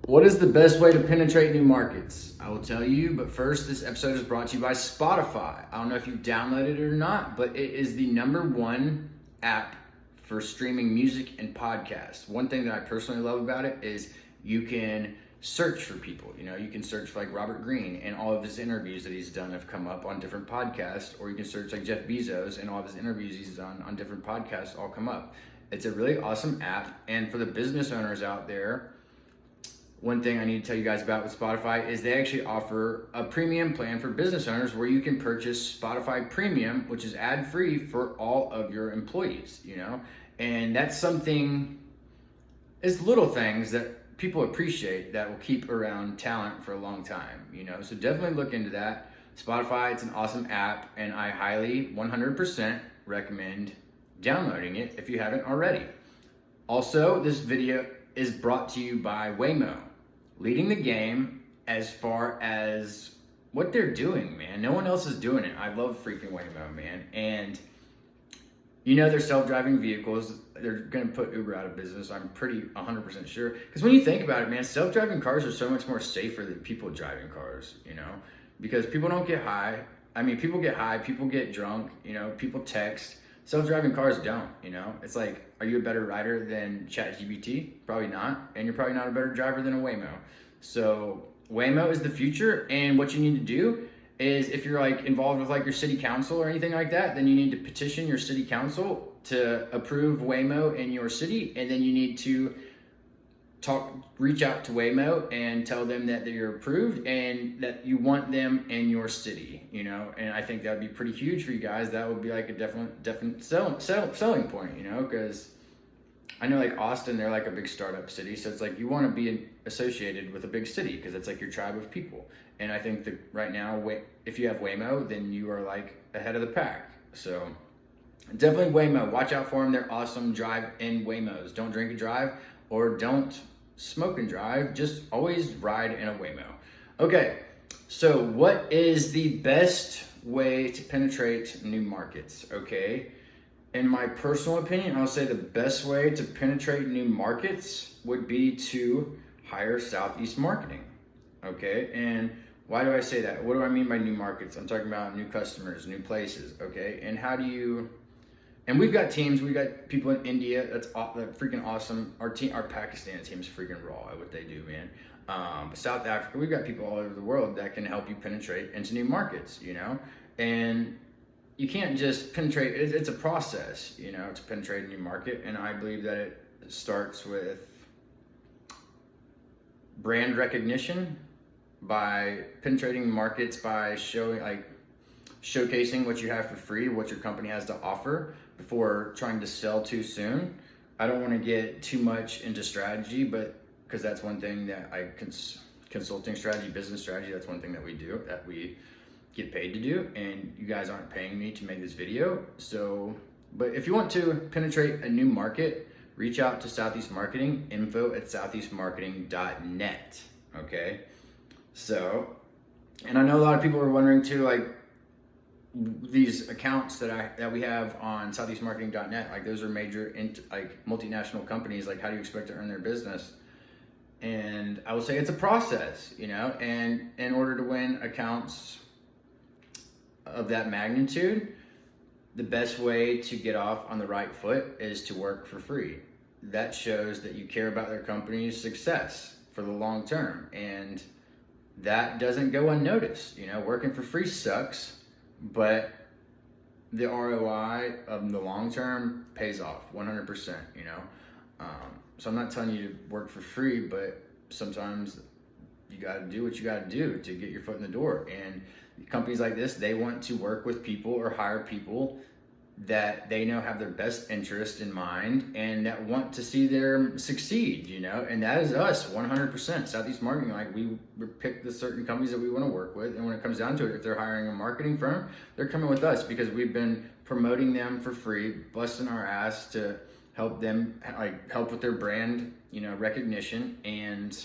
What is the best way to penetrate new markets? I will tell you, but first, this episode is brought to you by Spotify. I don't know if you've downloaded it or not, but it is the #1 app for streaming music and podcasts. One thing that I personally love about it is you can search for people. You can search for like Robert Greene, and all of his interviews that he's done have come up on different podcasts, or you can search like Jeff Bezos, and all of his interviews he's done on different podcasts all come up. It's a really awesome app, and for the business owners out there, one thing I need to tell you guys about with Spotify is they actually offer a premium plan for business owners where you can purchase Spotify Premium, which is ad-free for all of your employees, and that's something, it's little things that people appreciate that will keep around talent for a long time, so definitely look into that. Spotify, it's an awesome app, and I highly 100% recommend downloading it if you haven't already. Also, this video is brought to you by Waymo, leading the game as far as what they're doing, man. No one else is doing it. I love freaking Waymo, man. And they're self-driving vehicles. They're gonna put Uber out of business. I'm pretty 100% sure. Because when you think about it, man, self-driving cars are so much more safer than people driving cars, because people don't get high. People get high, people get drunk, people text. Self-driving cars don't, It's like, are you a better rider than ChatGPT? Probably not. And you're probably not a better driver than a Waymo. So Waymo is the future. And what you need to do is, if you're like involved with like your city council or anything like that, then you need to petition your city council to approve Waymo in your city. And then you need to reach out to Waymo and tell them that you're approved and that you want them in your city, and I think that would be pretty huge for you guys. That would be like a definite selling point, because I know like Austin, they're like a big startup city. So it's like, you want to be associated with a big city because it's like your tribe of people. And I think that right now, if you have Waymo, then you are like ahead of the pack. So definitely Waymo, watch out for them. They're awesome. Drive in Waymos. Don't drink and drive, or don't smoke and drive. Just always ride in a Waymo. Okay, so what is the best way to penetrate new markets? Okay, in my personal opinion, I'll say the best way to penetrate new markets would be to hire Southeast marketing. Okay, and why do I say that? What do I mean by new markets? I'm talking about new customers, new places. Okay, and we've got teams. We've got people in India. That's freaking awesome. Our Pakistan team's freaking raw at what they do, man. South Africa, we've got people all over the world that can help you penetrate into new markets, And you can't just penetrate. It's a process, to penetrate a new market. And I believe that it starts with brand recognition, by penetrating markets, by showcasing what you have for free, what your company has to offer, before trying to sell too soon. I don't want to get too much into strategy, but because that's one thing that consulting strategy, business strategy, that's one thing that we do, that we get paid to do, and you guys aren't paying me to make this video. So, but if you want to penetrate a new market, reach out to Southeast Marketing, info@southeastmarketing.net. Okay. So, and I know a lot of people are wondering too, like, these accounts that we have on southeastmarketing.net, like those are major multinational companies. Like, how do you expect to earn their business? And I will say it's a process, and in order to win accounts of that magnitude, the best way to get off on the right foot is to work for free. That shows that you care about their company's success for the long term, and that doesn't go unnoticed. Working for free sucks, but the ROI of the long term pays off 100%, So I'm not telling you to work for free, but sometimes you got to do what you got to do to get your foot in the door. And companies like this, they want to work with people or hire people that they know have their best interest in mind and that want to see them succeed, and that is us 100%. Southeast Marketing, like, we pick the certain companies that we want to work with, and when it comes down to it, if they're hiring a marketing firm, they're coming with us because we've been promoting them for free, busting our ass to help them, help with their brand, recognition. And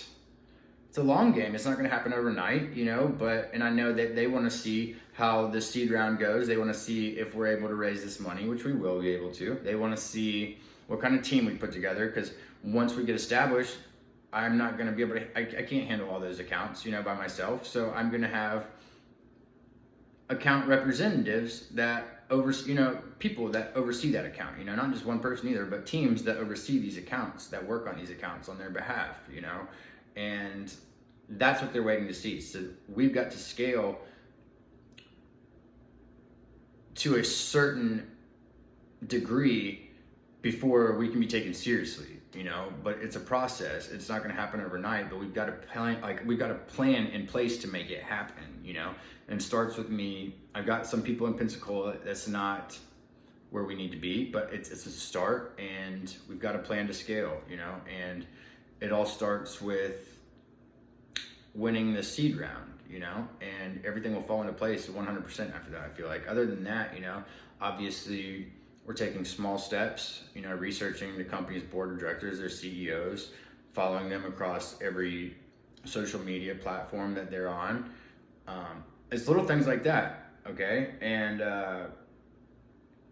it's a long game. It's not going to happen overnight, and I know that they want to see how the seed round goes. They want to see if we're able to raise this money, which we will be able to. They want to see what kind of team we put together, because once we get established, I'm not going to be able to, I can't handle all those accounts, by myself. So I'm going to have account representatives that oversee, people that oversee that account, not just one person either, but teams that oversee these accounts, that work on these accounts on their behalf, and that's what they're waiting to see. So we've got to scale to a certain degree before we can be taken seriously, but it's a process. It's not going to happen overnight, but we've got to plan in place to make it happen, and it starts with me. I've got some people in Pensacola. That's not where we need to be, but it's a start, and we've got a plan to scale, and it all starts with winning the seed round, and everything will fall into place 100% after that. I feel like, other than that, obviously we're taking small steps, researching the company's board of directors, their CEOs, following them across every social media platform that they're on. It's little things like that, okay? And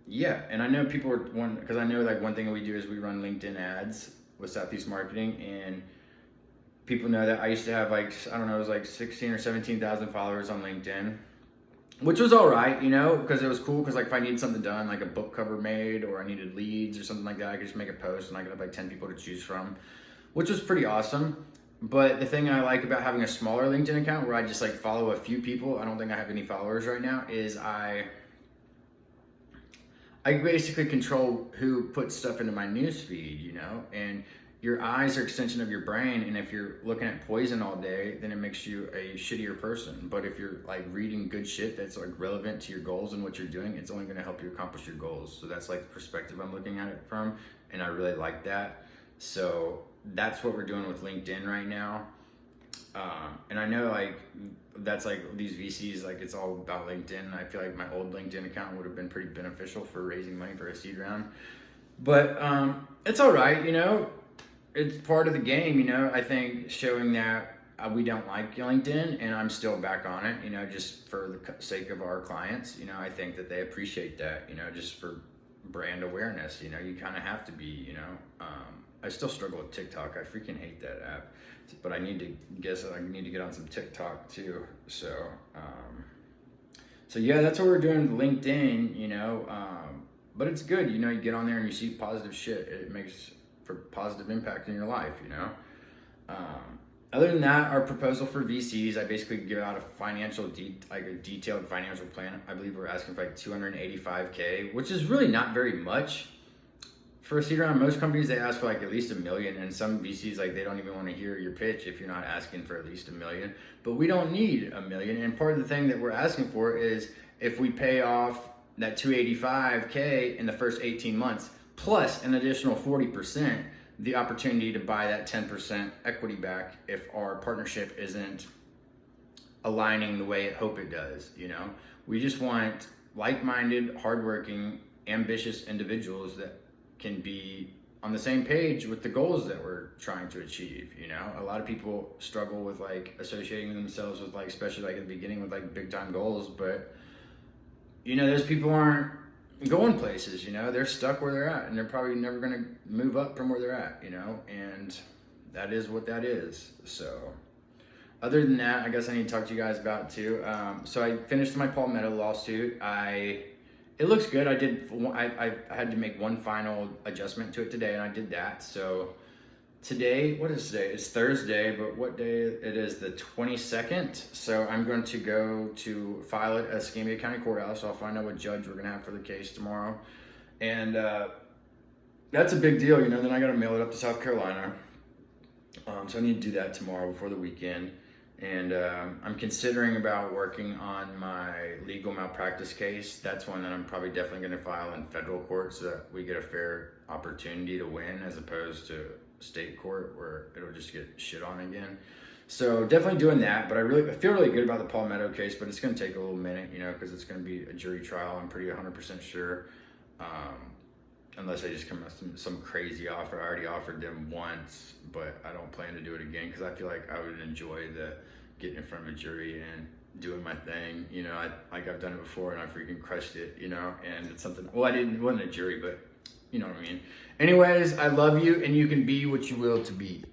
yeah, and I know people are because I know one thing that we do is we run LinkedIn ads with Southeast Marketing, and people know that I used to have it was 16 or 17,000 followers on LinkedIn, which was all right, because it was cool. Because if I needed something done, like a book cover made, or I needed leads or something like that, I could just make a post and I could have 10 people to choose from, which was pretty awesome. But the thing I like about having a smaller LinkedIn account where I just follow a few people, I don't think I have any followers right now, is I basically control who puts stuff into my news feed, and your eyes are extension of your brain, and if you're looking at poison all day, then it makes you a shittier person. But if you're reading good shit that's relevant to your goals and what you're doing, it's only going to help you accomplish your goals. So that's the perspective I'm looking at it from, and I really like that. So that's what we're doing with LinkedIn right now. And I know that's these VCs, it's all about LinkedIn. I feel like my old LinkedIn account would have been pretty beneficial for raising money for a seed round, but it's all right, it's part of the game, I think showing that we don't like LinkedIn, and I'm still back on it, just for the sake of our clients, I think that they appreciate that, just for brand awareness, you kind of have to be, I still struggle with TikTok. I freaking hate that app, but I need to get on some TikTok too. So yeah, that's what we're doing with LinkedIn, but it's good, you get on there and you see positive shit. It makes for positive impact in your life, Other than that, our proposal for VCs, I basically give out a detailed financial plan. I believe we're asking for $285K, which is really not very much for a seed round. Most companies, they ask for at least $1 million, and some VCs they don't even want to hear your pitch if you're not asking for at least $1 million. But we don't need $1 million, and part of the thing that we're asking for is if we pay off that $285K in the first 18 months, plus an additional 40%, the opportunity to buy that 10% equity back if our partnership isn't aligning the way I hope it does, We just want like-minded, hardworking, ambitious individuals that can be on the same page with the goals that we're trying to achieve, A lot of people struggle with associating themselves with especially at the beginning with big time goals, but those people aren't going places, they're stuck where they're at, and they're probably never going to move up from where they're at, and that is what that is. So other than that, I guess I need to talk to you guys about too. So I finished my Palmetto lawsuit. It looks good. I had to make one final adjustment to it today, and I did that. So today, what is today? It's Thursday, but what day? It is the 22nd. So I'm going to go to file it at Escambia County Courthouse. I'll find out what judge we're going to have for the case tomorrow. And that's a big deal, Then I got to mail it up to South Carolina. So I need to do that tomorrow before the weekend. And I'm considering about working on my legal malpractice case. That's one that I'm probably definitely going to file in federal court so that we get a fair opportunity to win, as opposed to state court where it'll just get shit on again. So definitely doing that, but I feel really good about the Palmetto case, but it's going to take a little minute, because it's going to be a jury trial. I'm pretty 100% sure, unless they just come up with some crazy offer. I already offered them once, but I don't plan to do it again, because I feel like I would enjoy the getting in front of a jury and doing my thing. I've done it before and I freaking crushed it, and it's something, it wasn't a jury, but you know what I mean. Anyways, I love you, and you can be what you will to be.